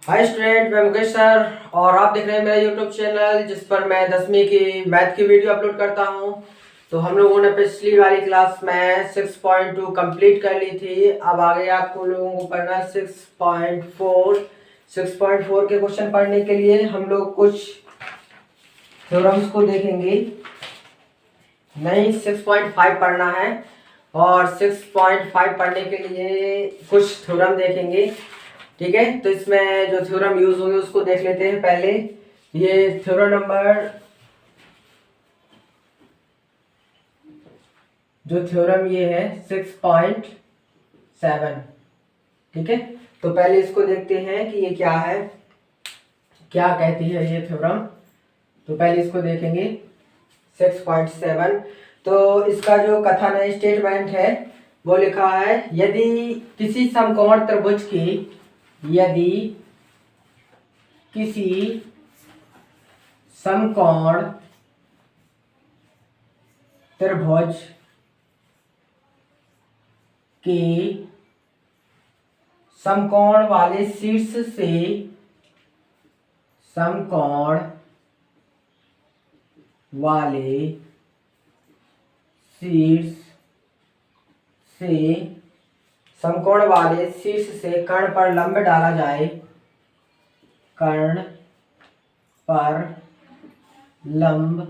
Hi student, मैं Mukesh sir और आप देख रहे हैं मेरा यूट्यूब चैनल जिस पर मैं 10वीं की मैथ की वीडियो अपलोड करता हूं। तो हम लोगों ने पिछली वाली क्लास में 6.2 कंप्लीट कर ली थी। अब आगे आपको लोगों को पढ़ना 6.4। 6.4 के क्वेश्चन पढ़ने के लिए हम लोग कुछ थ्योरम्स को देखेंगे। नहीं, 6.5 पढ़ना है और 6.5 पढ़ने के लिए कुछ थ्योरम देखेंगे। ठीक है, तो इसमें जो थ्योरम यूज होंगे उसको देख लेते हैं। पहले ये थ्योरम नंबर ये है 6.7। ठीक है, तो पहले इसको देखते हैं कि ये क्या है, क्या कहती है ये थ्योरम। तो पहले इसको देखेंगे 6.7। तो इसका जो कथन है, स्टेटमेंट है, वो लिखा है यदि किसी समकोण त्रिभुज की यदि किसी समकोण त्रिभुज के समकोण वाले शीर्ष से समकोण वाले शीर्ष से समकोण वाले शीर्ष से कर्ण पर लंब डाला जाए, कर्ण पर लंब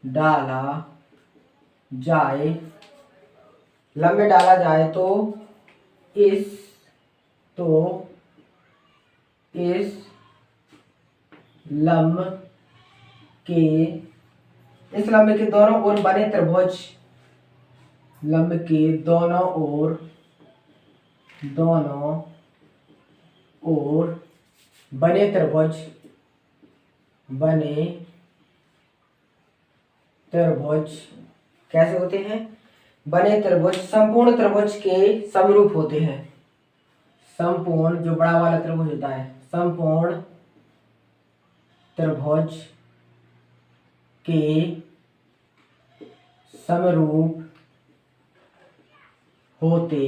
डाला जाए, लंब डाला जाए तो इस लंब के दोनों ओर बने त्रिभुज, लंब के दोनों ओर बने त्रिभुज कैसे होते हैं? बने त्रिभुज संपूर्ण त्रिभुज के समरूप होते हैं। संपूर्ण, जो बड़ा वाला त्रिभुज होता है, संपूर्ण त्रिभुज के समरूप होते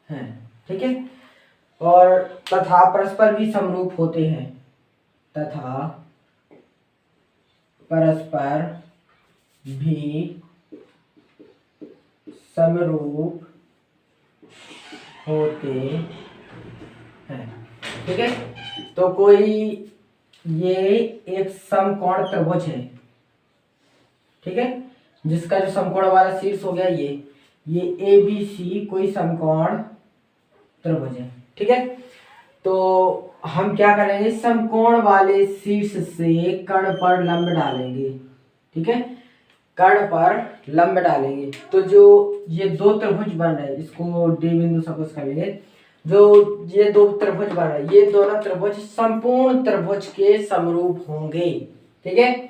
हैं। ठीक है, और तथा परस्पर भी समरूप होते हैं, तथा परस्पर भी समरूप होते हैं। ठीक है, तो कोई ये एक समकोण त्रिभुज है, ठीक है, जिसका जो समकोण वाला शीर्ष हो गया ये ABC कोई समकोण त्रिभुज है। ठीक है, तो हम क्या करेंगे, समकोण वाले शीर्ष से कर्ण पर लंब डालेंगे। ठीक है, कर्ण पर लंब डालेंगे तो जो ये दो त्रिभुज बन रहे हैं, इसको डी बिंदु सपोज कर लेंगे। जो ये दो त्रिभुज बन रहे हैं, ये दोनों त्रिभुज संपूर्ण त्रिभुज के समरूप होंगे। ठीक है,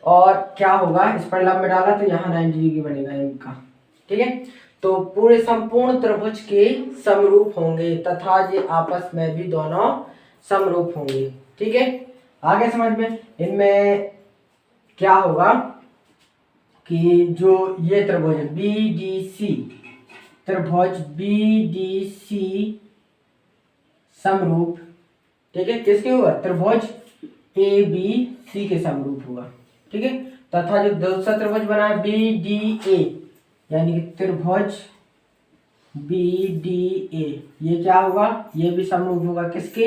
और क्या होगा, इस पर लंब डाला तो यहाँ 90 डिग्री बनेगा इनका। ठीक है, तो पूरे संपूर्ण त्रिभुज के समरूप होंगे तथा ये आपस में भी दोनों समरूप होंगे। ठीक है, आगे समझ में इनमें क्या होगा कि जो ये त्रिभुज है BDC, त्रिभुज BDC समरूप, ठीक है, किसके होगा, त्रिभुज ABC के समरूप होगा। ठीक है, तथा जो दूसरा त्रिभुज बना है BDA, यानी कि त्रिभुज BDA, ये क्या होगा, ये भी समरूप होगा किसके,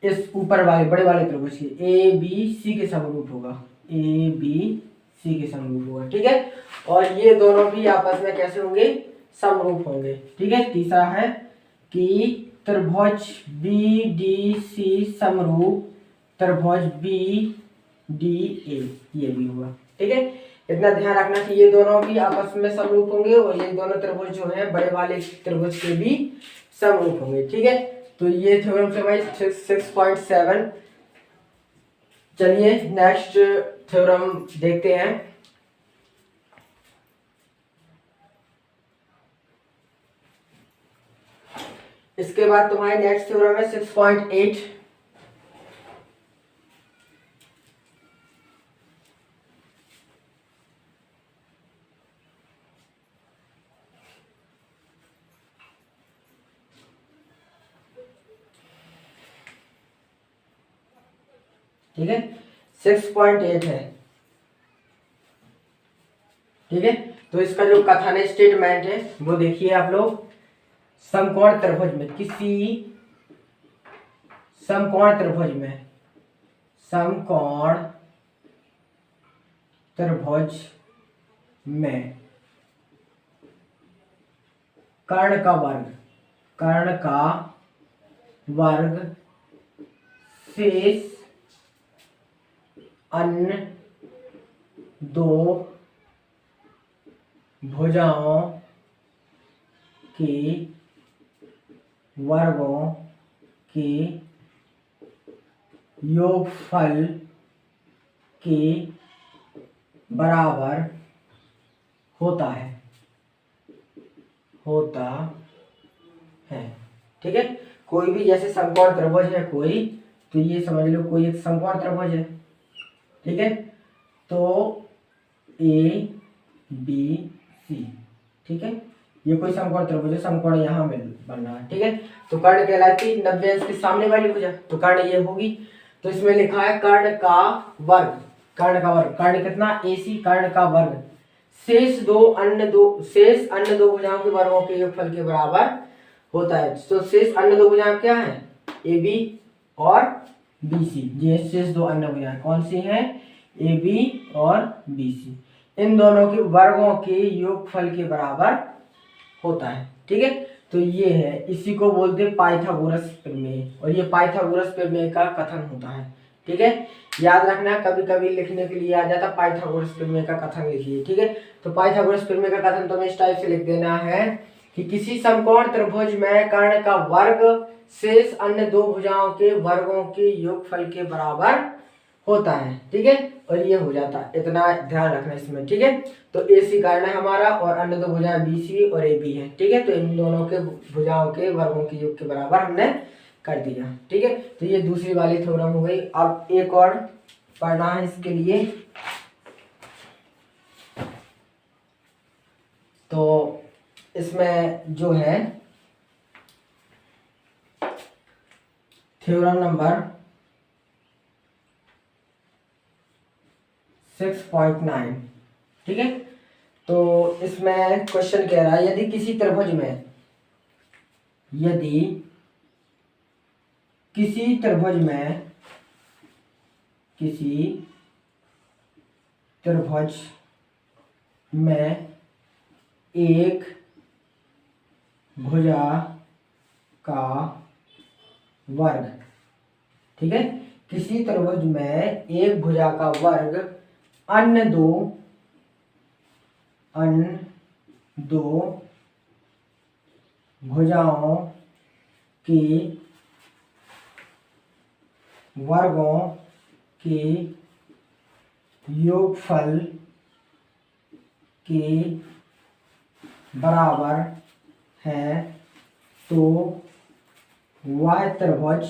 इस ऊपर वाले बड़े वाले त्रिभुज के ABC के समरूप होगा, ABC के समरूप होगा। ठीक है, और ये दोनों भी आपस में कैसे होंगे, समरूप होंगे। ठीक है, तीसरा है कि त्रिभुज BDC समरूप त्रिभुज BDA, ये भी होगा। ठीक है, इतना ध्यान रखना कि ये दोनों भी आपस में समरूप होंगे और ये दोनों त्रिभुज जो है बड़े वाले त्रिभुज के भी समरूप होंगे। ठीक है, तो ये थ्योरम से भाई 6.7। चलिए नेक्स्ट थ्योरम देखते हैं। इसके बाद तुम्हारे नेक्स्ट थ्योरम है 6.8। ठीक है, 6.8 है। ठीक है, तो इसका जो कथन स्टेटमेंट है वो देखिए आप लोग। समकोण त्रिभुज में, किसी समकोण त्रिभुज में, समकोण त्रिभुज में कर्ण का वर्ग शेष अन्य दो भुजाओं के वर्गों के योगफल के बराबर होता है। ठीक है, कोई भी जैसे समकोण त्रिभुज है कोई, तो ये समझ लो कोई एक समकोण त्रिभुज है। ठीक है, तो ए बी सी, ठीक है, ये कोई समकोण त्रिभुज है, समकोण यहाँ में बन रहा है। ठीक है, तो कर्ण कहलाती 90 अंश के सामने वाली भुजा, तो कर्ण ये होगी। तो इसमें लिखा है कर्ण का वर्ग, कर्ण कितना AC, कर्ण का वर्ग शेष अन्य दो भुजाओं के वर्गों के योगफल के बराबर होता है। तो शेष अन्य दो भुजाएं क्या है, AB और BC। ये शेष दो अन्य भुजाएं कौन सी हैं, AB और BC। इन दोनों के वर्गों के योगफल के बराबर होता है। ठीक है, तो ये है, इसी को बोलते हैं पाइथागोरस प्रमेय, और ये पाइथागोरस प्रमेय का कथन होता है। ठीक है, याद रखना, कभी कभी लिखने के लिए आ जाता पाइथागोरस प्रमेय का कथन लिखिए। ठीक है, तो पाइथागोरस प्रमेय का कथन तो इस टाइप से लिख देना है कि किसी समकोण त्रिभुज में कर्ण का वर्ग शेष अन्य दो भुजाओं के वर्गों के योगफल के बराबर होता है। ठीक है, और ये हो जाता है, इतना ध्यान रखना इसमें। ठीक है, तो AC कर्ण है हमारा और अन्य दो भुजाएं BC और AB है। ठीक है, तो इन दोनों के भुजाओं के वर्गों के योग के बराबर हमने कर दिया। ठीक है, तो ये दूसरी वाली थ्योरम हो गई। अब एक और पढ़ना है इसके लिए, तो इसमें जो है थ्योरम नंबर 6.9। ठीक है, तो इसमें क्वेश्चन कह रहा है यदि किसी त्रिभुज में एक भुजा का वर्ग, ठीक है, किसी त्रिभुज में एक भुजा का वर्ग अन्य दो भुजाओं के वर्गों के योगफल के बराबर है, तो वह त्रिभुज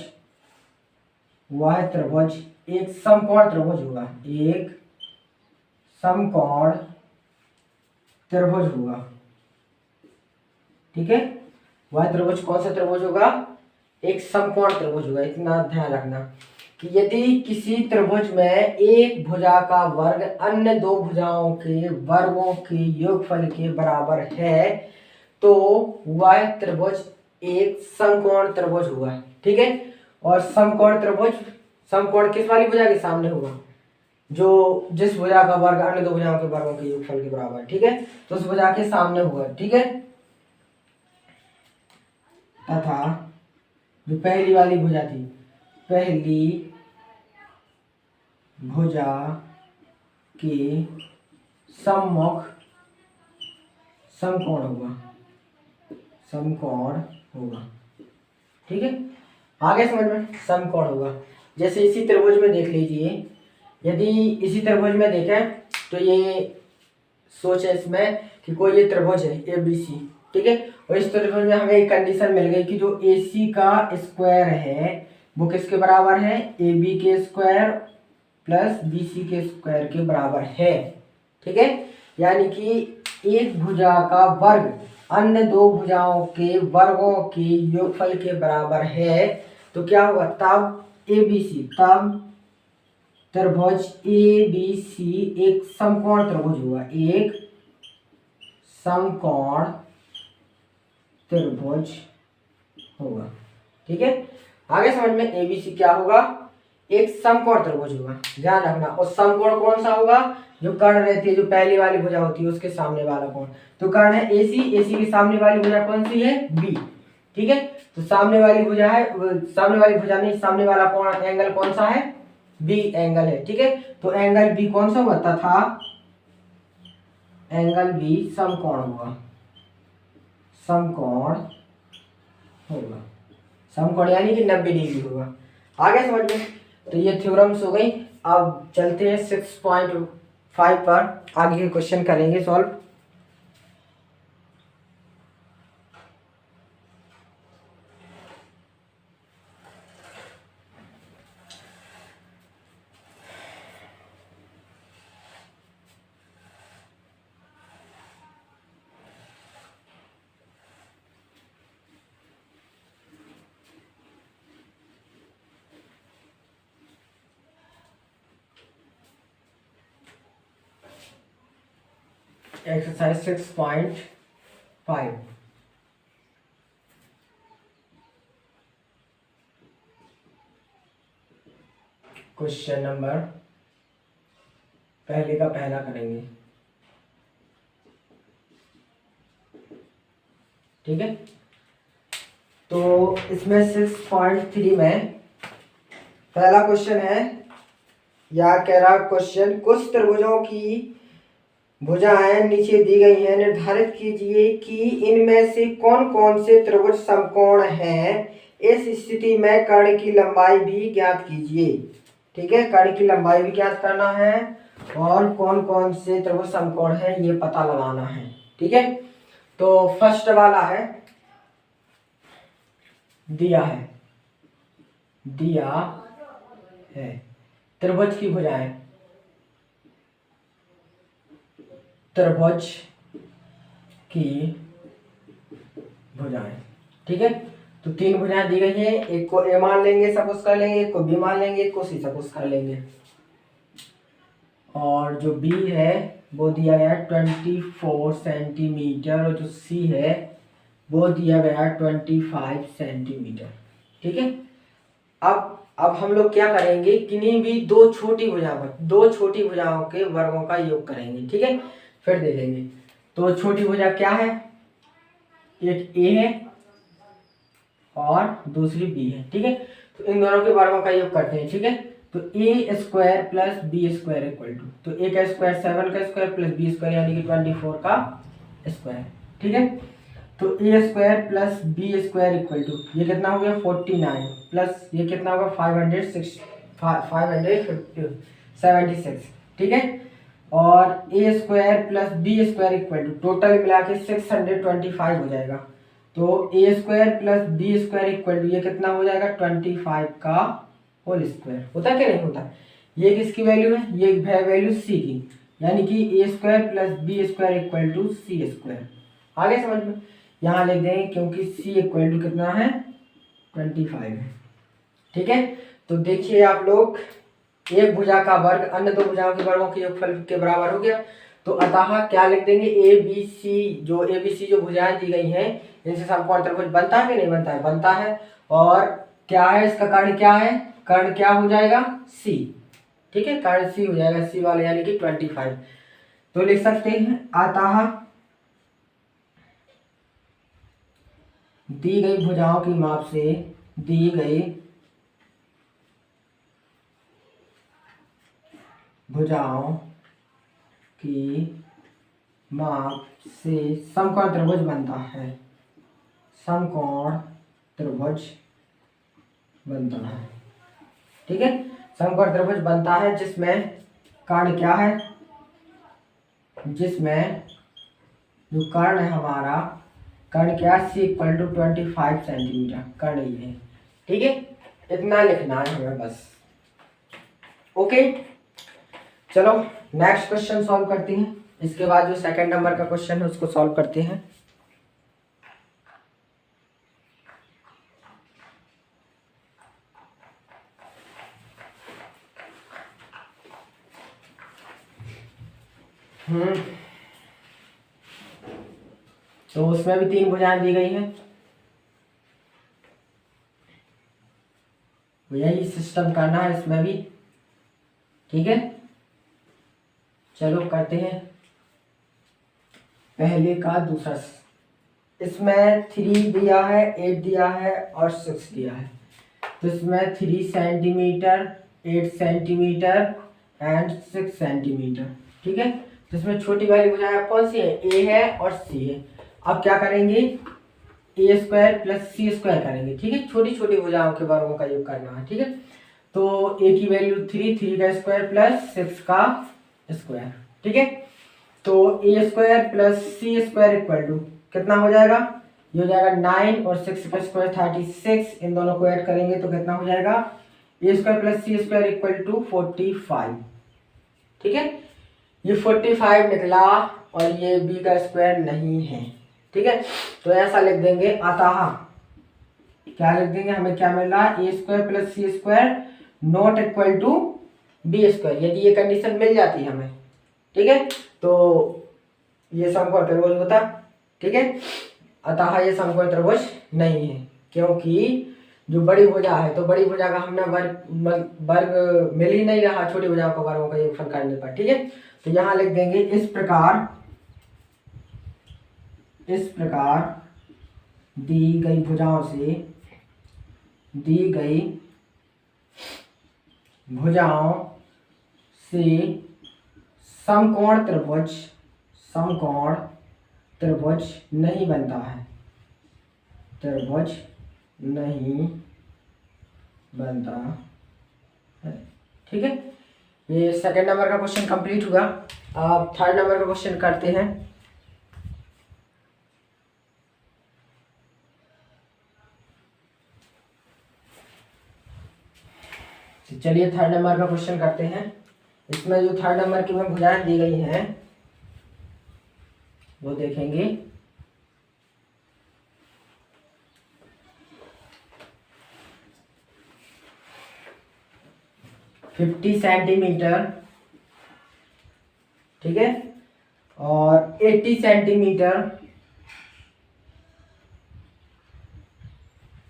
एक समकोण त्रिभुज होगा, एक समकोण त्रिभुज होगा। ठीक है, वह त्रिभुज कौन सा त्रिभुज होगा, एक समकोण त्रिभुज होगा। इतना ध्यान रखना कि यदि किसी त्रिभुज में एक भुजा का वर्ग अन्य दो भुजाओं के वर्गों के योगफल के बराबर है, तो वह त्रिभुज एक समकोण त्रिभुज होगा। ठीक है, और समकोण किस वाली भुजा के सामने होगा, जो जिस भुजा का वर्ग अन्य दो भुजाओं के वर्गों के योगफल के बराबर। ठीक है, तो उस भुजा के सामने होगा। ठीक है, तथा जो पहली वाली भुजा थी, पहली भुजा के सम्मुख समकोण होगा। ठीक है, आगे समझ में, समकोण होगा। जैसे इसी त्रिभुज में देख लीजिए, यदि इसी त्रिभुज में देखें तो ये सोच है इसमें कि कोई ये त्रिभुज है ABC। ठीक है, और इस त्रिभुज में हमें एक कंडीशन मिल गई कि जो AC का स्क्वायर है वो किसके बराबर है, AB के स्क्वायर प्लस BC के स्क्वायर के बराबर है। ठीक है, यानी कि एक भुजा का वर्ग अन्य दो भुजाओं के वर्गों के योगफल के बराबर है, तो क्या होगा, तब ABC, तब त्रिभुज ए बी सी एक समकोण त्रिभुज हुआ, एक समकोण त्रिभुज होगा। ठीक है, आगे समझ में एबीसी क्या होगा, एक समकोण त्रिभुज होगा, ध्यान रखना। और समकोण कौन सा होगा, जो कर्ण रहती है, जो पहली वाली भुजा होती है उसके सामने वाला कोण। तो कर्ण है एसी, एसी के सामने वाली भुजा कौन सी है, बी। ठीक है, तो सामने वाली भुजा है, सामने वाली भुजा नहीं, सामने वाला कोण एंगल कौन सा है, बी एंगल है। ठीक है, तो एंगल बी कौन सा हुआ, तथा एंगल बी समकोण होगा, समकोण होगा, समकोण यानी कि 90 डिग्री होगा। आगे समझ में, तो ये थ्योरम्स हो गई। अब चलते हैं 6.5 पर, आगे के क्वेश्चन करेंगे सॉल्व। एक्सरसाइज 6.5, क्वेश्चन नंबर पहले का पहला करेंगे। ठीक है, तो इसमें 6.3 में पहला क्वेश्चन है, या कह रहा क्वेश्चन, कुछ त्रिभुजों की भुजाएं नीचे दी गई हैं, निर्धारित कीजिए कि इनमें से कौन कौन से त्रिभुज समकोण हैं। इस स्थिति में कर्ण की लंबाई भी ज्ञात कीजिए। ठीक है, कर्ण की लंबाई भी ज्ञात करना है और कौन कौन से त्रिभुज समकोण हैं ये पता लगाना है। ठीक है, तो फर्स्ट वाला है, दिया है त्रिभुज की भुजाएं, त्रिभुज की भुजाएं। ठीक है, तो 3 भुजाएं दी गई हैं, एक को ए मान लेंगे, सपोज कर लेंगे, एक को बी मान लेंगे, एक को सी सपोज कर लेंगे। और जो बी है वो दिया गया 24 सेंटीमीटर, और जो सी है वो दिया गया 25 सेंटीमीटर। ठीक है, अब हम लोग क्या करेंगे, किन्हीं भी दो छोटी भुजाओं के वर्गों का योग करेंगे। ठीक है, फिर देखेंगे। तो छोटी भुजा क्या है, एक ए है और दूसरी बी है। ठीक है, तो इन दोनों के वर्गों का योग करते हैं। ठीक है, तो A square plus B square equal to, तो ए का स्क्वायर 7 का स्क्वायर प्लस बी स्क्वायर यानी कि 24 का स्क्वायर। ठीक है, तो A square plus B square equal to, ये कितना हो गया 49 प्लस ये कितना होगा 576। ठीक है, और A square plus B square equal to, total मिला के 625 हो जाएगा। तो A square plus B square equal to ये कितना हो जाएगा 25 का होल स्क्वायर। होता क्या नहीं होता, ये किसकी वैल्यू है, ये है वैल्यू सी की, यानी कि A square plus B square equal to C square. आगे समझ में, यहाँ लिख देंगे क्योंकि सी इक्वल टू कितना है 25 है। ठीक है, तो देखिए आप लोग, एक भुजा का वर्ग अन्य दो भुजाओं के वर्गों के योगफल के बराबर हो गया। तो अतः क्या लिख देंगे, ए बी सी जो भुजाएं दी गई हैं इनसे समकोण त्रिभुज बनता है कि नहीं बनता है, बनता है। और क्या है इसका कर्ण, क्या है कर्ण, क्या हो जाएगा सी। ठीक है, कर्ण सी हो जाएगा, सी वाले यानी कि 25। तो लिख सकते हैं अतः दी गई भुजाओं की माप से, दी गई भुजाओं की माप से समकोण त्रिभुज बनता है, समकोण त्रिभुज बनता है। ठीक है, समकोण त्रिभुज बनता है जिसमें कर्ण क्या है, जिसमें जो कर्ण है हमारा, कर्ण क्या सी इक्वल टू 25 सेंटीमीटर, कर्ण ये है। ठीक है, इतना लिखना है हमें बस। ओके, चलो नेक्स्ट क्वेश्चन सॉल्व करते हैं। इसके बाद जो सेकंड नंबर का क्वेश्चन है उसको सॉल्व करते हैं। तो उसमें भी 3 भुजाएं दी गई हैं। यही सिस्टम करना है इसमें भी, ठीक है। चलो करते हैं पहले का दूसरा। इसमें 3 दिया है, 8 दिया है और 6 दिया है। तो इसमें 3 सेंटीमीटर, 8 सेंटीमीटर एंड 6 सेंटीमीटर, ठीक है। तो इसमें छोटी वाली भुजाएं कौन सी है? ए है और सी है। अब क्या करेंगे? ए स्क्वायर प्लस सी स्क्वायर करेंगे, ठीक है। छोटी छोटी भुजाओं के वर्गों का योग करना है, ठीक है। तो ए की वैल्यू 3 का स्क्वायर प्लस 6 का स्क्वायर, ठीक है। तो A square plus C square equal to कितना हो जाएगा? ये हो जाएगा 9 और 6 का स्क्वायर 36। इन दोनों को ऐड करेंगे तो कितना हो जाएगा? A square plus C square equal to 45, ठीक है। ये 45 निकला और ये बी का स्क्वायर नहीं है, ठीक है। तो ऐसा लिख देंगे, अतः क्या लिख देंगे? हमें क्या मिल रहा है? A square plus C square not equal to B square. यदि ये कंडीशन मिल जाती है हमें, ठीक है, तो ये समकोण त्रिभुज होता, ठीक है। अतः ये समकोण त्रिभुज नहीं है, क्योंकि जो बड़ी भुजा है, तो बड़ी भुजा का हमने वर्ग मिल ही नहीं रहा छोटी भुजाओं को वर्गों का योगफल करने पर, ठीक है। तो यहाँ लिख देंगे इस प्रकार दी गई भुजाओं से समकोण त्रिभुज नहीं बनता है, ठीक है। ये सेकंड नंबर का क्वेश्चन कंप्लीट हुआ। अब थर्ड नंबर का क्वेश्चन करते हैं। चलिए थर्ड नंबर का क्वेश्चन करते हैं। इसमें जो थर्ड नंबर की में भुजाएं दी गई हैं वो देखेंगे। $50 सेंटीमीटर, ठीक है, और 80 सेंटीमीटर,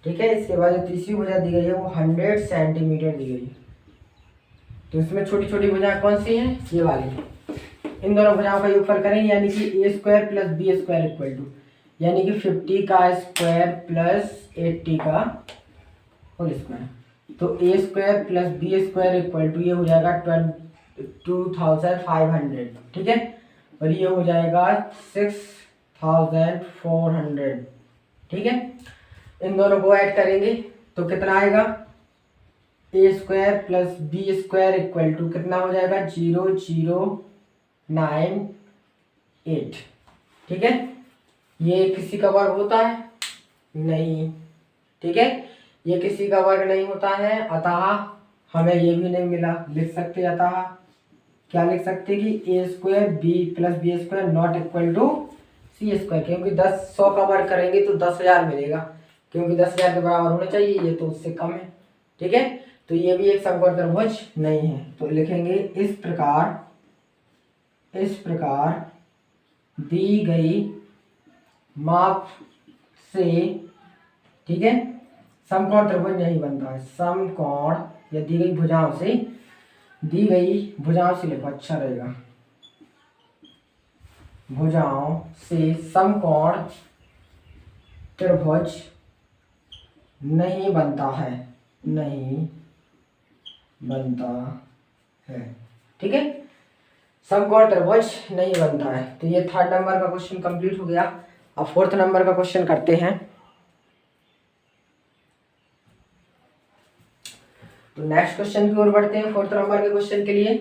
ठीक है। इसके बाद जो तीसरी भुजा दी गई है वो 100 सेंटीमीटर दी गई है। तो इसमें छोटी छोटी भुजाएं कौन सी हैं? ये वाली। इन दोनों भुजाओं का योगफल करेंगे, यानी कि A square plus B square equal to, यानी कि 50 का स्क्वायर प्लस 80 का होल स्क्वायर। तो A square plus B square equal to ये हो जाएगा 2500, ठीक है, और ये हो जाएगा 6400, ठीक है। इन दोनों को ऐड करेंगे तो कितना आएगा? A square plus B square equal to कितना हो जाएगा? 0098, ठीक है। ये किसी का वर्ग होता है? नहीं, ठीक है, ये किसी का वर्ग नहीं होता है। अतः हमें ये भी नहीं मिला। लिख सकते अतः क्या लिख सकते कि A square B plus B square not equal to C square, क्योंकि 100 का वर्ग करेंगे तो 10,000 मिलेगा, क्योंकि 10,000 के बराबर होना चाहिए, ये तो उससे कम है, ठीक है। तो ये भी एक समकोण त्रिभुज नहीं है। तो लिखेंगे इस प्रकार दी गई माप से, ठीक है, समकोण त्रिभुज नहीं बनता है। समकोण या दी गई भुजाओं से लिखो, अच्छा रहेगा। भुजाओं से समकोण त्रिभुज नहीं बनता है, ठीक है। समकोण त्रिभुज नहीं बनता है। तो ये थर्ड नंबर का क्वेश्चन कंप्लीट हो गया। अब फोर्थ नंबर का क्वेश्चन करते हैं। तो नेक्स्ट क्वेश्चन की ओर बढ़ते हैं, फोर्थ नंबर के क्वेश्चन के लिए।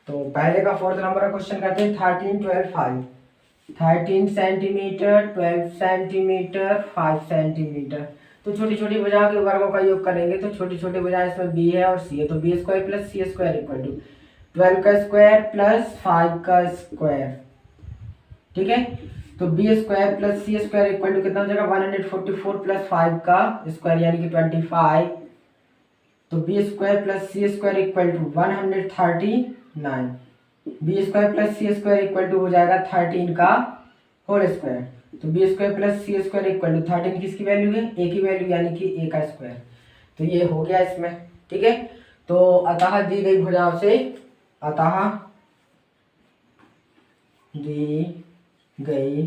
तो पहले का फोर्थ नंबर का क्वेश्चन करते हैं। 13, 12, 5, 13 सेंटीमीटर, 12 सेंटीमीटर, 5 सेंटीमीटर। तो छोटी छोटी भुजाओं के वर्गों का योग करेंगे तो छोटी छोटी भुजाएं इसमें बी है और सी है। तो B square plus C square equal to 12 का स्क्वायर प्लस 5 का स्क्वायर, ठीक है। तो B square plus C square equal to कितना हो जाएगा 144 प्लस 5 का स्क्वायर यानी कि 25। तो B square plus C square equal to 139। B square plus C square equal to हो जाएगा 13 का होल स्क्वायर। तो B square plus C square equal to 13 किसकी वैल्यू है, ए की वैल्यू यानी कि ए का स्क्वायर। तो ये हो गया इसमें, ठीक है। तो अतः दी गई भुजाओं से, अतः दी गई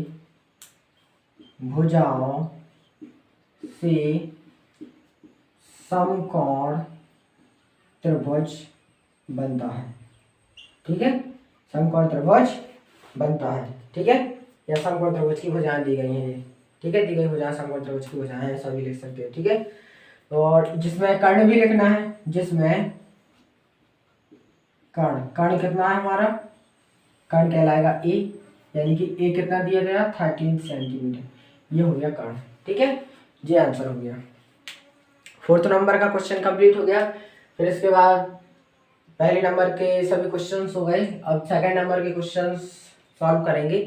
भुजाओं से समकोण त्रिभुज बनता है, ठीक है। समकोण त्रिभुज बनता है, ठीक है। या समकोण त्रिभुज की भुजाएं दी गई हैं ये, ठीक है। दी गई भुजाएं समकोण त्रिभुज की भुजाएं हैं, सभी लिख सकते हो, ठीक है। और जिसमें कर्ण भी लिखना है, जिसमें कर्ण, कर्ण कितना है हमारा, कर्ण कहलाएगा ए, यानी कि ए कितना दिया गया 13 सेंटीमीटर। ये हो गया कर्ण, ठीक है। ये आंसर हो गया। 4th नंबर का क्वेश्चन कंप्लीट हो गया। फिर इसके बाद पहले नंबर के सभी क्वेश्चंस हो गए। अब 2nd नंबर के क्वेश्चंस सॉल्व करेंगे।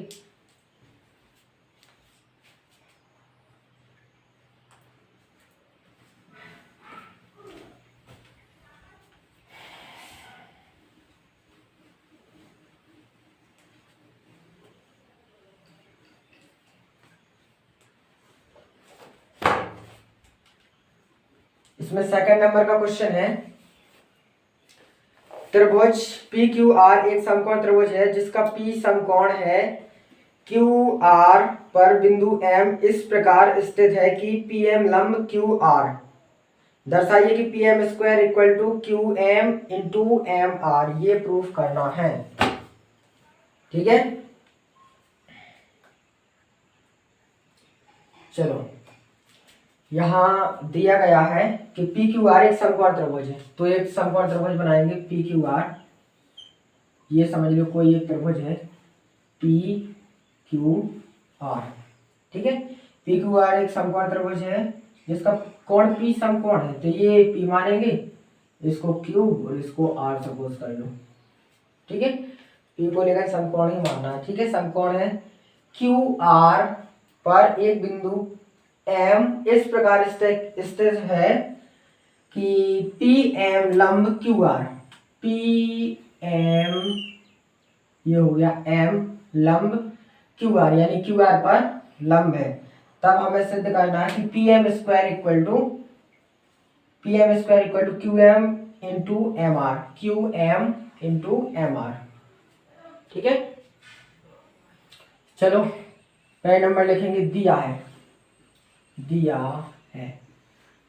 इसमें 2nd नंबर का क्वेश्चन है, त्रिभुज पी क्यू आर एक समकोण त्रिभुज है जिसका पी समकोण है क्यू आर पर बिंदु एम इस प्रकार स्थित है कि पी एम लंब क्यू आर। दर्शाइए कि P M square equal to Q M into M R. ये प्रूफ करना है, ठीक है। चलो, यहां दिया गया है कि पी क्यू आर एक समकोण त्रिभुज है, तो एक समकोण त्रिभुज बनाएंगे पी क्यू आर। ये समझ लो कोई एक त्रिभुज है पी क्यू आर, ठीक है। पी क्यू आर एक समकोण त्रिभुज है जिसका कोण पी समकोण है, तो ये पी मानेंगे, इसको क्यू और इसको आर सपोज कर लो, ठीक है। पी को लेकर समकोण ही मानना है, ठीक है। समकोण है क्यू आर पर एक बिंदु एम इस प्रकार स्थित है कि पी एम लंब क्यू आर। पी एम, ये हो गया एम लंब क्यू आर, यानी क्यू आर पर लंब है। तब हमें सिद्ध करना है कि P M square equal to Q M into M R, Q M into M R, ठीक है। चलो, पहले नंबर लिखेंगे, दिया है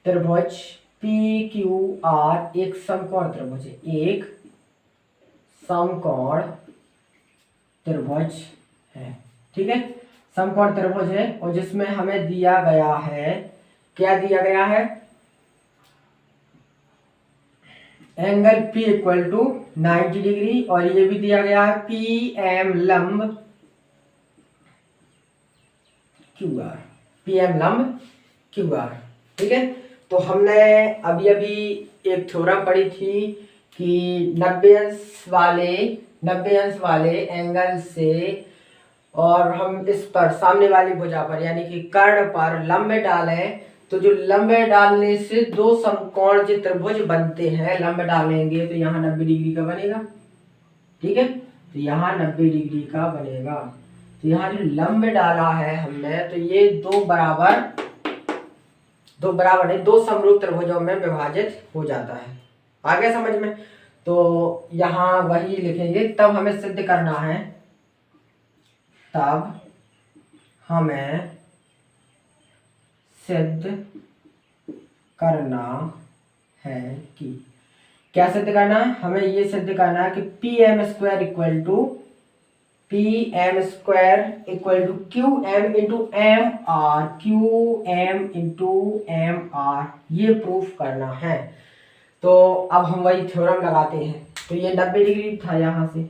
त्रिभुज पी क्यू आर एक समकोण त्रिभुज है, एक समकोण त्रिभुज है, ठीक है। समकोण त्रिभुज है और जिसमें हमें दिया गया है, क्या दिया गया है, angle P equal to 90 degree, और ये भी दिया गया है पी एम लंब क्यू आर, पी एम लंब क्यू आर, ठीक है। तो हमने अभी एक थ्योरम पढ़ी थी कि 90 अंश वाले एंगल से, और हम इस पर सामने वाली भुजा पर यानी कि कर्ण पर लंबे डालें, तो जो लंबे डालने से दो समकोण जो त्रिभुज बनते हैं, लंबे डालेंगे तो यहाँ 90 डिग्री का बनेगा, ठीक है। तो यहाँ 90 डिग्री का बनेगा। तो यहाँ जो लंबे डाला है हमने, तो ये दो बराबर नहीं, दो समरूप त्रिभुजों में विभाजित हो जाता है। आ गया समझ में? तो यहाँ वही लिखेंगे। तब हमें सिद्ध करना है, तब हमें सिद्ध करना है कि, क्या सिद्ध करना है, हमें ये सिद्ध करना है कि P M square equal to Q M into M R, Q M into M R, ये प्रूफ करना है। तो अब हम वही थ्योरम लगाते हैं। तो ये 90 डिग्री था यहाँ से,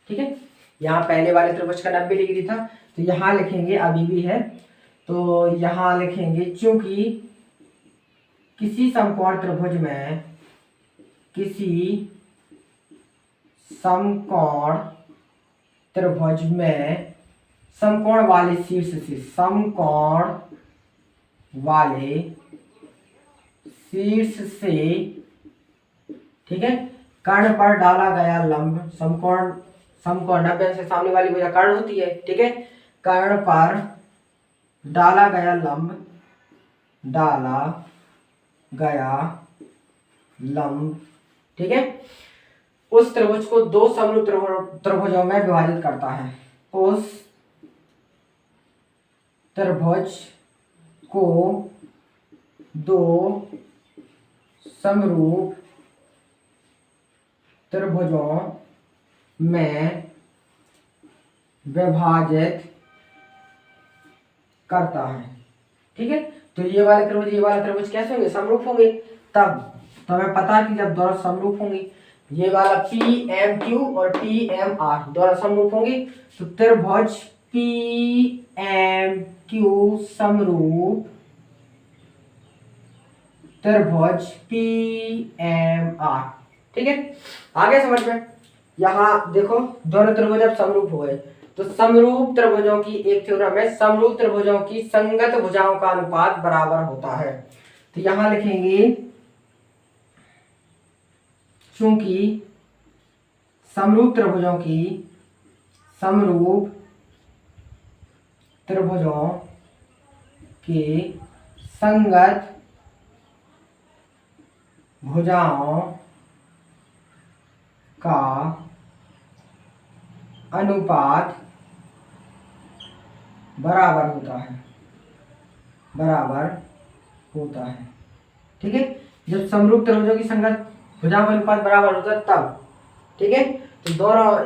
ठीक है। यहाँ पहले वाले त्रिभुज का 90 डिग्री था, तो यहाँ लिखेंगे, अभी भी है तो यहाँ लिखेंगे, चूंकि किसी समकोण त्रिभुज में समकोण वाले शीर्ष से, समकोण वाले शीर्ष से, ठीक है, कर्ण पर डाला गया लंब, समकोण, समकोण 90 से सामने वाली भुजा कर्ण होती है, ठीक है, कर्ण पर डाला गया लंब, डाला गया लंब, ठीक है, उस त्रिभुज को दो समरूप त्रिभुजों में विभाजित करता है, उस त्रिभुज को दो समरूप त्रिभुजों में विभाजित करता है, ठीक है। तो ये वाले त्रिभुज कैसे होंगे, समरूप होंगे। तब तो हमें पता है कि जब दोनों समरूप होंगे, ये वाला पी एम क्यू और पी एम आर दोनों समरूप होंगे, तो त्रिभुज पी एम क्यू समरूप त्रिभुज पी एम आर, ठीक है। आगे समझ में, यहाँ देखो दोनों त्रिभुज अब समरूप हो गए, तो समरूप त्रिभुजों की एक थ्योरम है, समरूप त्रिभुजों की संगत भुजाओं का अनुपात बराबर होता है। तो यहां लिखेंगे चूंकि समरूप त्रिभुजों की संगत भुजाओं का अनुपात बराबर होता है, ठीक है। जब समरूप त्रिभुजों की संगत भुजाओं का अनुपात बराबर होता है तब, ठीक है। तो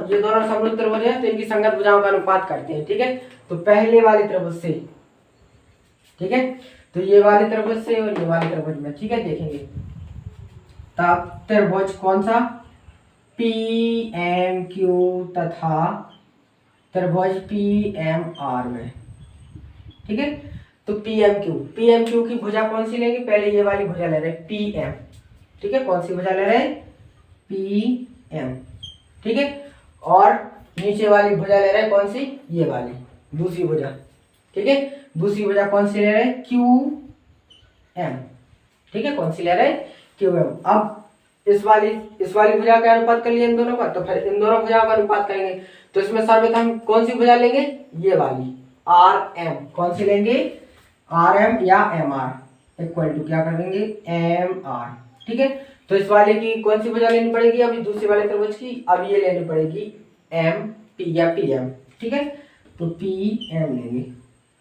ये दोनों समरूप त्रिभुज हैं, तो इनकी संगत भुजाओं का अनुपात करते हैं, ठीक है। तो पहले वाले त्रिभुज से, ठीक है, तो ये वाले त्रिभुज से और ये वाले त्रिभुज में, ठीक है, देखेंगे तब त्रिभुज कौन सा, पी एम क्यू तथा त्रिभुज पी एम आर में, ठीक है। तो पी एम क्यू की भुजा कौन सी लेंगे, पहले ये वाली भुजा ले रहे हैं पी एम, ठीक है, कौन सी भुजा ले रहे हैं, पी एम, ठीक है। और नीचे वाली भुजा ले रहे हैं कौन सी, ये वाली दूसरी भुजा, ठीक है, दूसरी भुजा कौन सी ले रहे हैं, क्यू एम, ठीक है, कौन सी ले रहे हैं, क्यू एम। अब इस वाली भुजा का अनुपात कर लिया इन दोनों का, तो फिर इन दोनों भुजाओं का अनुपात करेंगे, तो इसमें सर्वप्रथम कौन सी भुजा लेंगे, ये वाली आर एम, कौन सी लेंगे, आर एम या एम आर इक्वल टू क्या कर देंगे, एम आर, ठीक है। तो इस वाले की कौन सी भुजा लेनी पड़ेगी, अभी दूसरे वाले त्रिभुज की, अब ये लेनी पड़ेगी एम पी या पी एम, ठीक है, तो पी एम लेंगे।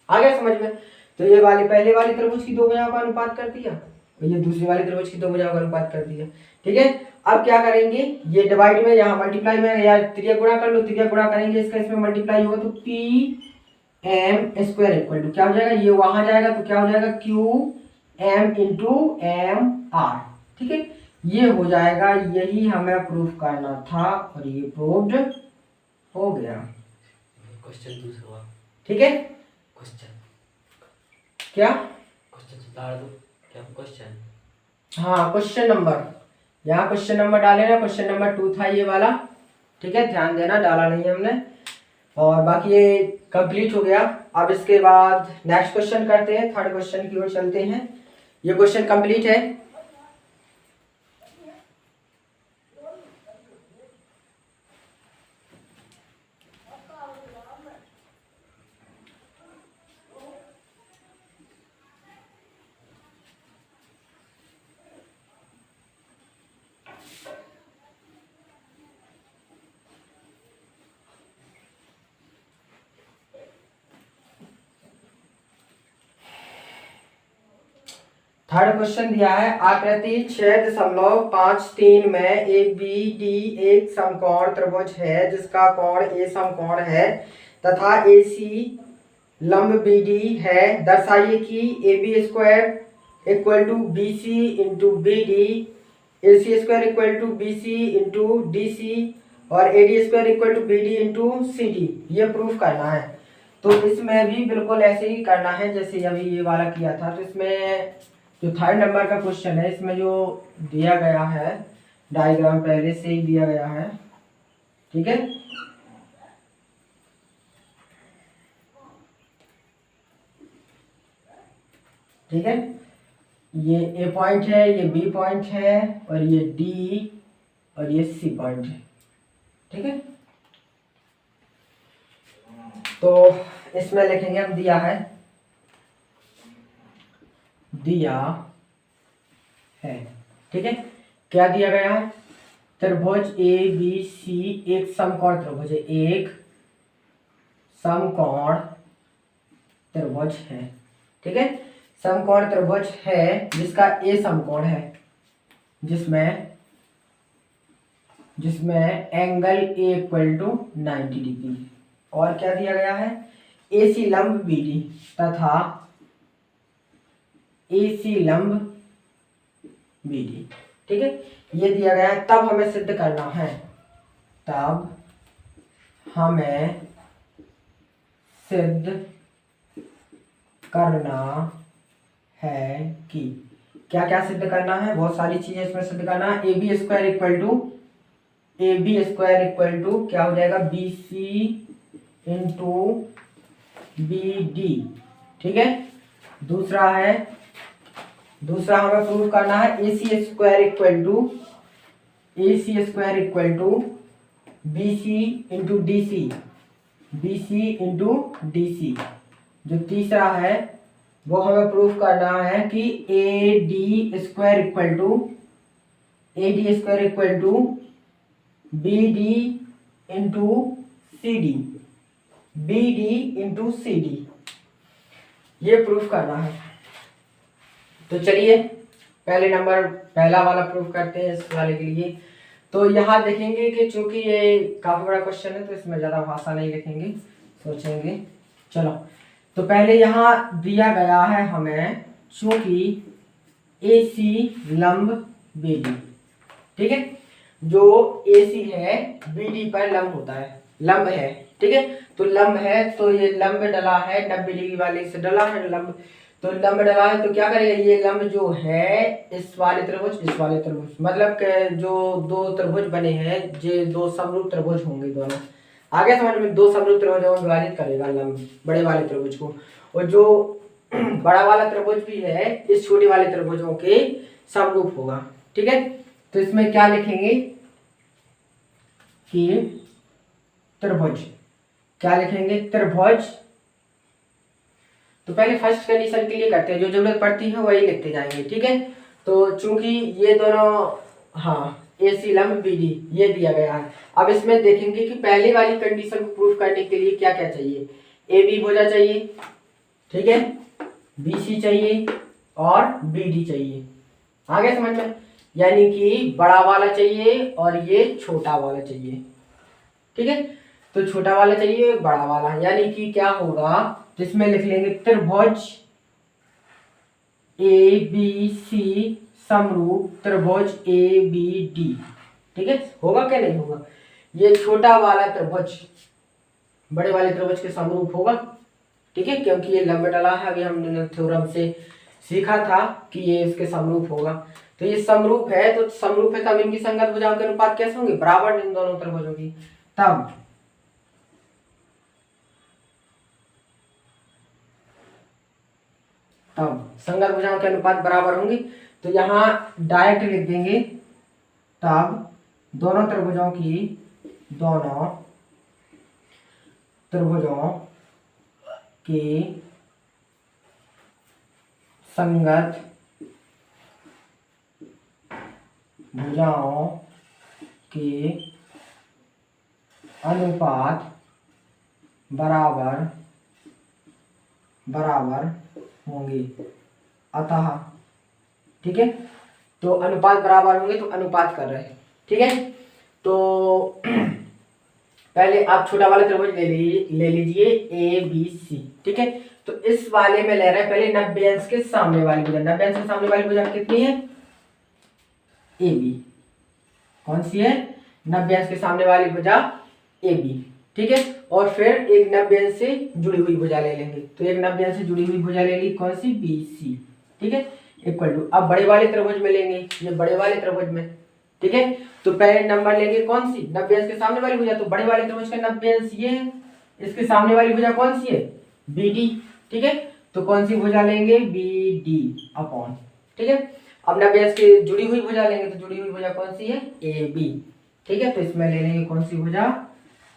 आ गया समझ में। तो ये वाली पहले वाली त्रिभुज की दो भुजाओं का अनुपात कर दिया और ये दूसरी वाली त्रिभुज की दो भुजाओं का अनुपात कर दिया, ठीक है। अब क्या करेंगे, ये डिवाइड में यहाँ मल्टीप्लाई में या त्रिज्या गुणा कर लो, त्रिज्या गुणा करेंगे इसका इसमें मल्टीप्लाई होगा, तो P M square equal to क्या हो जाएगा, ये वहां जाएगा तो क्या हो जाएगा, Q M into M R, ठीक है, ये हो जाएगा। यही हमें प्रूफ करना था और ये प्रूव्ड हो गया। क्वेश्चन दूसरा, ठीक है, क्वेश्चन क्या उतार दो, क्या क्वेश्चन, हाँ क्वेश्चन नंबर, यहाँ क्वेश्चन नंबर डाले ना, क्वेश्चन नंबर 2 था ये वाला, ठीक है, ध्यान देना, डाला नहीं है हमने। और बाकी ये कंप्लीट हो गया। अब इसके बाद नेक्स्ट क्वेश्चन करते हैं, थर्ड क्वेश्चन की ओर चलते हैं। ये क्वेश्चन कंप्लीट है। थर्ड क्वेश्चन दिया है, आकृति 6.53 में एक बी डी एक समकोण त्रिभुज है जिसका कोण ए समकोण है तथा ए सी लंब बी डी है। दर्शाइए कि A B square equal to B C into B D, A C square equal to B C into D C और A D square equal to B D into C D, ये proof करना है। तो इसमें भी बिल्कुल ऐसे ही करना है जैसे अभी ये वाला किया था। तो इसमें जो थर्ड नंबर का क्वेश्चन है, इसमें जो दिया गया है डायग्राम पहले से ही दिया गया है, ठीक है। ठीक है, ये ए पॉइंट है, ये बी पॉइंट है, और ये डी और ये सी पॉइंट है। ठीक है, तो इसमें लिखेंगे हम दिया है ठीक है, क्या दिया गया है? त्रिभुज ए बी सी एक समकोण त्रिभुज है, एक समकोण त्रिभुज है। ठीक है, समकोण त्रिभुज है जिसका ए समकोण है, जिसमें angle A equal to 90 degree. और क्या दिया गया है? ए सी लंब बी डी तथा ए सी लंब बी डी। ठीक है, ये दिया गया है। तब हमें सिद्ध करना है, कि क्या क्या सिद्ध करना है। बहुत सारी चीजें इसमें सिद्ध करना है। A B square equal to क्या हो जाएगा? B C into B D. ठीक है, दूसरा हमें प्रूव करना है A C square equal to B C into D C. जो तीसरा है वो हमें प्रूफ करना है कि A D square equal to B D into C D, ये प्रूफ करना है। तो चलिए पहला वाला प्रूफ करते हैं इस वाले के लिए। तो यहाँ देखेंगे कि चूंकि ये काफी बड़ा क्वेश्चन है तो इसमें ज्यादा भाषा नहीं लिखेंगे, सोचेंगे। चलो, तो पहले यहाँ दिया गया है हमें चूंकि ए सी लंब बी डी। ठीक है, जो ए सी है बी डी पर लंब है। ठीक है, तो लंब है तो ये लंब डला है 90 डिग्री वाले से डला है लंब, तो लंब डला है तो क्या करेगा? ये लंब जो है इस वाले त्रिभुज मतलब कि जो दो त्रिभुज बने हैं, ये दो समरूप त्रिभुज होंगे दोनों। आगे समझ में, दो समरूप त्रिभुजों में विभाजित करेगा लंब बड़े वाले त्रिभुज को, और जो बड़ा वाला त्रिभुज भी है इस छोटे वाले त्रिभुजों के समरूप होगा। ठीक है, तो इसमें क्या लिखेंगे कि त्रिभुज, क्या लिखेंगे? त्रिभुज। तो पहले फर्स्ट कंडीशन के लिए करते हैं, जो जरूरत पड़ती है वही लिखते जाएंगे। ठीक है, तो चूंकि ये दोनों ए सी लंब बी डी ये दिया गया है। अब इसमें देखेंगे कि पहले वाली कंडीशन को प्रूफ करने के लिए क्या क्या चाहिए। ए बी भुजा चाहिए, ठीक है, बी सी चाहिए और बी डी चाहिए। आगे समझ में, यानी कि बड़ा वाला चाहिए और ये छोटा वाला चाहिए। ठीक है, तो छोटा वाला चाहिए बड़ा वाला, यानी कि क्या होगा? जिसमें लिख लेंगे त्रिभुज ए बी सी समरूप त्रिभुज ए बी डी। ठीक है, होगा क्या? नहीं होगा। ये छोटा वाला त्रिभुज बड़े वाले त्रिभुज के समरूप होगा। ठीक है, क्योंकि ये लंब डला है, अभी हमने थ्योरम से सीखा था कि ये इसके समरूप होगा। तो ये समरूप है, तो समरूप है तब इनकी संगत भुजाओं के अनुपात कैसे होंगे? बराबर इन दोनों त्रिभुजों की। तब संगत भुजाओं के अनुपात बराबर होंगे। तो यहाँ डायरेक्ट लिख देंगे, तब दोनों त्रिभुजों की संगत भुजाओं के अनुपात बराबर होंगे। अतः, ठीक है, तो अनुपात बराबर होंगे तो अनुपात कर रहे हैं। ठीक है, तो पहले आप छोटा वाला त्रिभुज ले लीजिए ए बी सी। ठीक है, तो इस वाले में ले रहे हैं पहले 90 अंश के सामने वाली भुजा। 90 अंश के सामने वाली भुजा कितनी है? A B. कौन सी है? 90 अंश के सामने वाली भुजा ए बी। ठीक है, और फिर एक 90 अंश से जुड़ी हुई भुजा ले लेंगे। तो एक 90 अंश से जुड़ी हुई भुजा ले ली, कौन सी? B C. ठीक है, इक्वल टू, अब बड़े वाले त्रिभुज में लेंगे, ये बड़े वाले त्रिभुज में। ठीक है, तो पहले नंबर लेंगे कौन सी? 90 अंश के सामने वाली भुजा, तो बड़े वाले त्रिभुज का 90 अंश ये है, इसके सामने वाली भुजा कौन सी है? B D. ठीक है, तो तो कौन सी भुजा लेंगे, बी डी अपॉन, ठीक है। अब 90 की जुड़ी हुई भुजा लेंगे, तो जुड़ी हुई भुजा कौन सी है, ए बी, ठीक है। तो इसमें ले लेंगे कौन सी भुजा,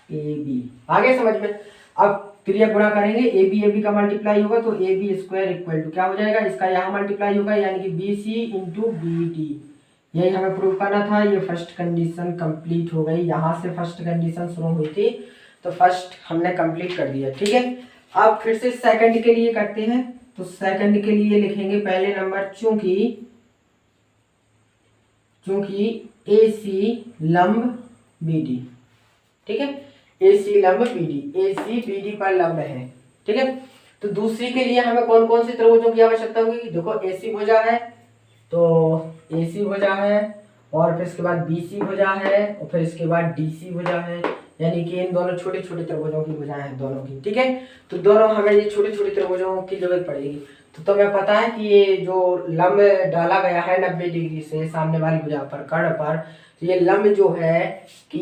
ए बी। आगे समझ में। अब त्रिया गुणा करेंगे, ए बी का मल्टीप्लाई होगा तो A B square equal to क्या हो जाएगा, इसका यहाँ मल्टीप्लाई होगा यानी कि B C into B D. यही हमें प्रूव करना था। ये फर्स्ट कंडीशन कंप्लीट हो गई, यहाँ से फर्स्ट कंडीशन शुरू हुई थी तो फर्स्ट हमने कंप्लीट कर दिया, ठीक है। अब फिर से सेकंड के लिए करते हैं। तो सेकंड के लिए लिखेंगे पहले नंबर, चूंकि ए सी लंब बी डी, ठीक है। ए सी लंब B D, A C B D पर लंब है, ठीक है। तो दूसरी के लिए हमें कौन कौन से त्रिभुजों की आवश्यकता होगी, देखो ए सी भुजा है तो ए सी भुजा है, और फिर इसके बाद बी सी भुजा है, और फिर इसके बाद डी सी भुजा है, यानी कि इन दोनों छोटे छोटे त्रिभुजों की भुजाएं हैं दोनों की, ठीक है। तो दोनों हमें ये छोटे छोटे त्रिभुजों की जरूरत पड़ेगी। तो तुम्हें पता है कि ये जो लंब डाला गया है 90 डिग्री से सामने वाली भुजा पर, कर्ण पर, तो ये लंब जो है कि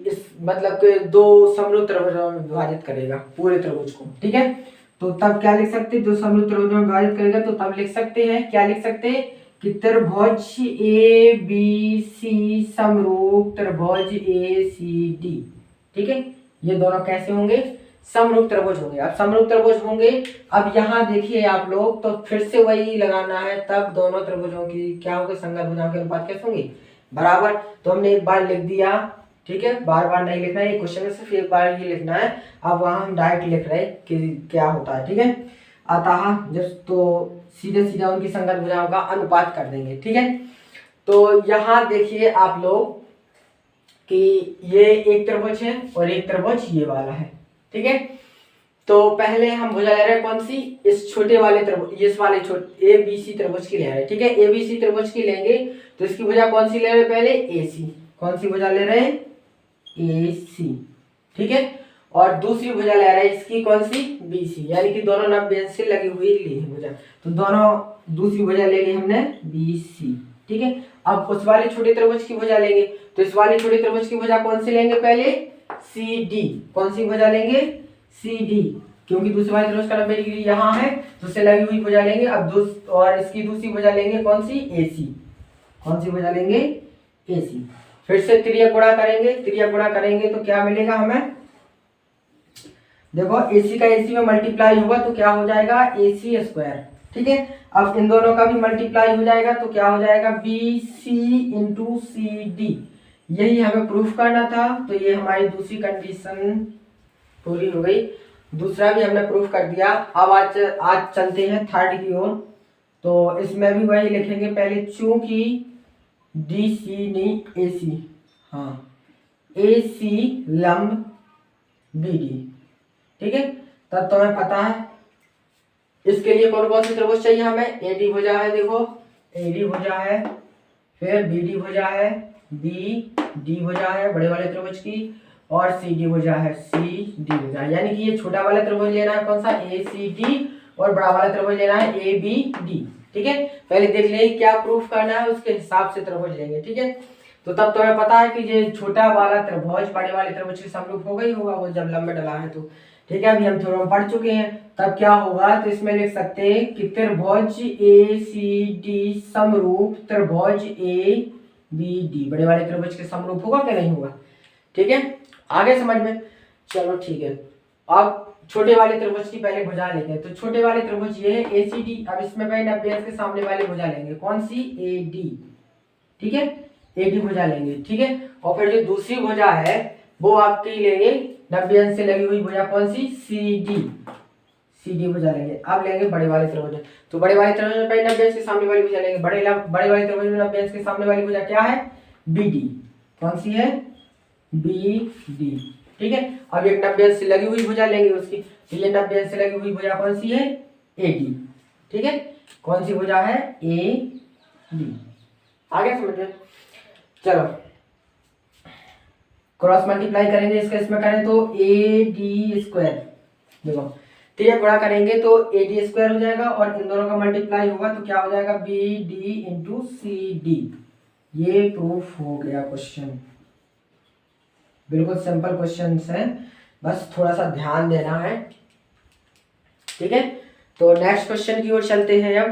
इस मतलब के दो समरूप त्रिभुजों में विभाजित करेगा पूरे त्रिभुज को, ठीक है। तो तब क्या लिख सकते हैं, दो समरूप त्रिभुजों में विभाजित करेगा तो तब लिख सकते हैं, क्या लिख सकते हैं कि त्रिभुज ए बी सी समरूप त्रिभुज ए सी डी, ठीक है। ये दोनों कैसे होंगे, समरूप त्रिभुज होंगे। अब समरूप त्रिभुज होंगे, अब यहाँ देखिए आप लोग, तो फिर से वही लगाना है, तब दोनों त्रिभुजों की क्या होंगे, संगत भुजाओं के अनुपात कैसे होंगे, बराबर। तो हमने एक बार लिख दिया, ठीक है, बार बार नहीं लिखना है, क्वेश्चन में सिर्फ एक बार ही लिखना है। अब वहां हम डायरेक्ट लिख रहे हैं कि क्या होता है, ठीक है। अतः जब तो सीधे सीधा उनकी संगत भुजाओं का अनुपात कर देंगे, ठीक है। तो यहाँ देखिए आप लोग कि ये एक त्रिभुज है और एक त्रिभुज ये वाला है, ठीक है। तो पहले हम भुजा ले रहे हैं कौन सी, इस छोटे वाले त्रिभुज, इस वाले छोटे ए बी सी त्रिभुज की ले रहे हैं, ठीक है। ए बी सी त्रिभुज की लेंगे तो इसकी भुजा कौन सी ले रहे हैं, पहले ए सी, कौन सी भुजा ले रहे हैं, ए सी, ठीक है। और दूसरी भुजा ले रहे हैं इसकी कौन सी, बी सी, यानी कि दोनों 90 से लगी हुई ली है भुजा, तो दोनों दूसरी भुजा ले ली हमने बी सी, ठीक है। अब उस वाले छोटे त्रिभुज की भुजा लेंगे, तो इस वाले छोटे त्रिभुज की भुजा कौन सी लेंगे, पहले सी डी, कौन सी भुजा लेंगे, सी डी, क्योंकि दूसरे वाले त्रिभुज का 90 डिग्री यहाँ है तो उससे लगी हुई भुजा लेंगे। अब और इसकी दूसरी भुजा लेंगे कौन सी, ए सी, कौन सी भुजा लेंगे, ए सी। फिर से त्रिया गुणा करेंगे, त्रिया गुणा करेंगे तो क्या मिलेगा हमें, देखो AC का AC में मल्टीप्लाई होगा तो क्या हो जाएगा, AC स्क्वायर, ठीक है। अब इन दोनों का भी मल्टीप्लाई हो जाएगा तो क्या हो जाएगा, BC इंटू सी डी। यही हमें प्रूफ करना था, तो ये हमारी दूसरी कंडीशन पूरी हो गई। दूसरा भी हमने प्रूफ कर दिया। अब आज चलते हैं थर्ड की ओर। तो इसमें भी वही लिखेंगे पहले, चूंकि DC नहीं AC, हाँ AC लंब BD, ठीक है। तब तुम्हें पता है इसके लिए कौन कौन से त्रिभुज चाहिए हमें, AD भुजा है, देखो AD भुजा है, फिर BD भुजा है, BD भुजा है बड़े वाले त्रिभुज की, और CD भुजा है, CD भुजा, यानी कि ये छोटा वाला त्रिभुज लेना है कौन सा, ACD, और बड़ा वाला त्रिभुज लेना है ABD, ठीक है। पहले देख ले क्या प्रूफ करना है, उसके हिसाब से त्रिभुज लेंगे, ठीक है। तो तब तुम्हें पता है कि ये छोटा वाला त्रिभुज बड़े वाले त्रिभुज के समरूप हो गई होगा, वो जब लंबे डला है तो, ठीक है। अभी हम थ्योरम पढ़ चुके हैं, तब क्या होगा, तो इसमें लिख सकते हैं कि त्रिभुज ACD समरूप त्रिभुज ABD, बड़े वाले त्रिभुज के समरूप होगा क्या, नहीं होगा, ठीक है। आगे समझ में, चलो ठीक है। अब छोटे वाले त्रिभुज की पहले भुजा लेते हैं। तो छोटे वाले त्रिभुज ये है ACD, अब इसमें पहले 90 के सामने वाली भुजा लेंगे, कौन सी, AD, ठीक है, AD भुजा लेंगे, ठीक है। और फिर जो दूसरी भुजा है वो आपकी लेंगे 90 अंश से लगी हुई भुजा, कौन सी, CD भुजा लेंगे। अब लेंगे बड़े वाले त्रिभुज, तो बड़े वाले त्रिभुज में पहले 90 अंश के सामने वाली भुजा लेंगे, बड़े वाले त्रिभुज में 90 अंश के सामने वाली भुजा क्या है, BD, कौन सी है, BD, ठीक है। अब एक 90 अंश से लगी हुई भुजा लेंगे उसकी, तो ये 90 अंश से लगी हुई भुजा कौन सी है, AD, ठीक है। कौन सी भुजा है, AD। आगे समझ में, चलो क्रॉस मल्टीप्लाई करेंगे, इसका इसमें करें तो AD स्क्वायर, देखो त्रिया गुणा करेंगे तो AD स्क्वायर हो जाएगा, और इन दोनों का मल्टीप्लाई होगा तो क्या हो जाएगा, BD इंटू CD। ये प्रूफ हो गया क्वेश्चन, बिल्कुल सिंपल क्वेश्चन है, बस थोड़ा सा ध्यान देना है, ठीक है। तो नेक्स्ट क्वेश्चन की ओर चलते हैं अब।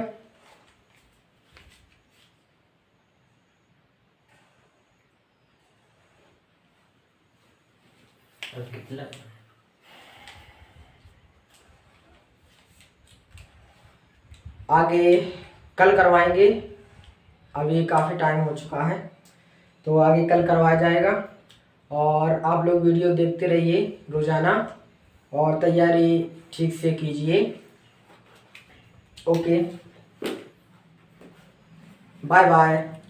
और कितना आगे कल करवाएंगे, अभी काफ़ी टाइम हो चुका है, तो आगे कल करवाया जाएगा। और आप लोग वीडियो देखते रहिए रोज़ाना और तैयारी ठीक से कीजिए। Okay, bye bye.